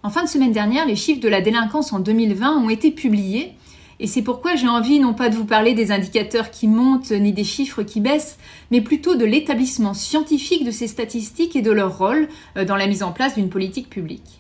En fin de semaine dernière, les chiffres de la délinquance en 2020 ont été publiés et c'est pourquoi j'ai envie non pas de vous parler des indicateurs qui montent ni des chiffres qui baissent, mais plutôt de l'établissement scientifique de ces statistiques et de leur rôle dans la mise en place d'une politique publique.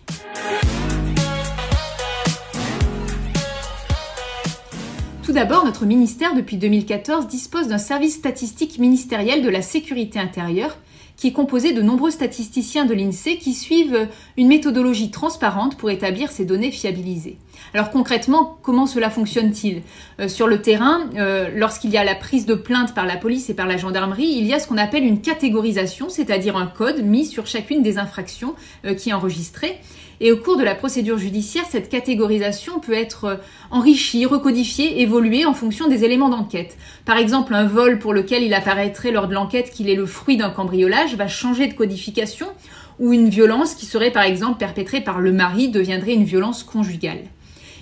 Tout d'abord, notre ministère, depuis 2014, dispose d'un service statistique ministériel de la sécurité intérieure qui est composé de nombreux statisticiens de l'INSEE qui suivent une méthodologie transparente pour établir ces données fiabilisées. Alors concrètement, comment cela fonctionne-t-il ? Sur le terrain, lorsqu'il y a la prise de plainte par la police et par la gendarmerie, il y a ce qu'on appelle une catégorisation, c'est-à-dire un code mis sur chacune des infractions qui est enregistrée. Et au cours de la procédure judiciaire, cette catégorisation peut être enrichie, recodifiée, évoluée en fonction des éléments d'enquête. Par exemple, un vol pour lequel il apparaîtrait lors de l'enquête qu'il est le fruit d'un cambriolage va changer de codification, ou une violence qui serait par exemple perpétrée par le mari deviendrait une violence conjugale.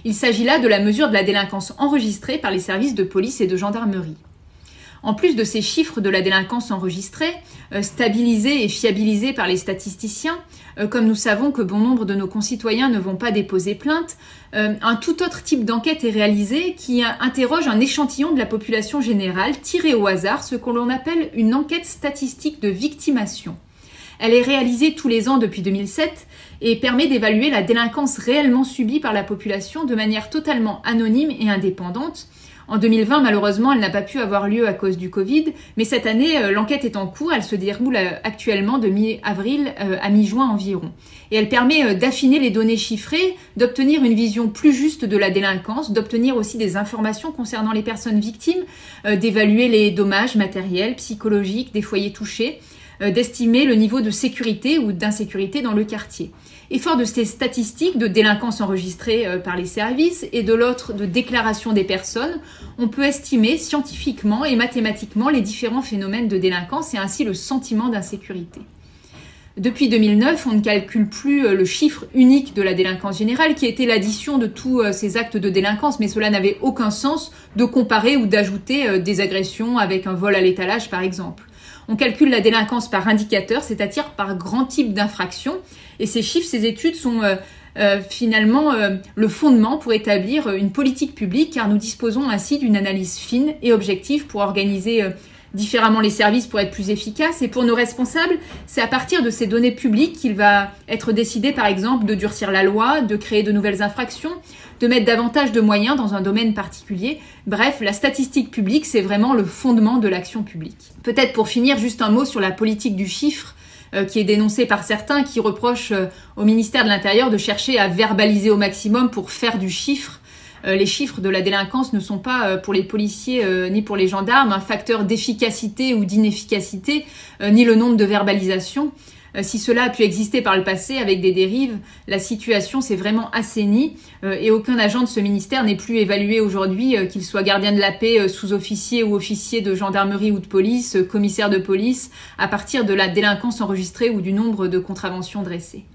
Il s'agit là de la mesure de la délinquance enregistrée par les services de police et de gendarmerie. En plus de ces chiffres de la délinquance enregistrée, stabilisés et fiabilisés par les statisticiens, comme nous savons que bon nombre de nos concitoyens ne vont pas déposer plainte, un tout autre type d'enquête est réalisé qui interroge un échantillon de la population générale tiré au hasard, ce que l'on appelle une enquête statistique de victimation. Elle est réalisée tous les ans depuis 2007 et permet d'évaluer la délinquance réellement subie par la population de manière totalement anonyme et indépendante. En 2020, malheureusement, elle n'a pas pu avoir lieu à cause du Covid, mais cette année, l'enquête est en cours. Elle se déroule actuellement de mi-avril à mi-juin environ. Et elle permet d'affiner les données chiffrées, d'obtenir une vision plus juste de la délinquance, d'obtenir aussi des informations concernant les personnes victimes, d'évaluer les dommages matériels, psychologiques des foyers touchés, d'estimer le niveau de sécurité ou d'insécurité dans le quartier. Et fort de ces statistiques de délinquance enregistrées par les services et de l'autre de déclaration des personnes, on peut estimer scientifiquement et mathématiquement les différents phénomènes de délinquance et ainsi le sentiment d'insécurité. Depuis 2009, on ne calcule plus le chiffre unique de la délinquance générale qui était l'addition de tous ces actes de délinquance, mais cela n'avait aucun sens de comparer ou d'ajouter des agressions avec un vol à l'étalage par exemple. On calcule la délinquance par indicateur, c'est-à-dire par grand type d'infraction. Et ces chiffres, ces études sont finalement le fondement pour établir une politique publique, car nous disposons ainsi d'une analyse fine et objective pour organiser différemment les services pour être plus efficaces. Et pour nos responsables, c'est à partir de ces données publiques qu'il va être décidé, par exemple, de durcir la loi, de créer de nouvelles infractions, de mettre davantage de moyens dans un domaine particulier. Bref, la statistique publique, c'est vraiment le fondement de l'action publique. Peut-être pour finir, juste un mot sur la politique du chiffre, qui est dénoncée par certains qui reprochent au ministère de l'Intérieur de chercher à verbaliser au maximum pour faire du chiffre. Les chiffres de la délinquance ne sont pas pour les policiers ni pour les gendarmes un facteur d'efficacité ou d'inefficacité, ni le nombre de verbalisations. Si cela a pu exister par le passé avec des dérives, la situation s'est vraiment assainie et aucun agent de ce ministère n'est plus évalué aujourd'hui, qu'il soit gardien de la paix, sous-officier ou officier de gendarmerie ou de police, commissaire de police, à partir de la délinquance enregistrée ou du nombre de contraventions dressées.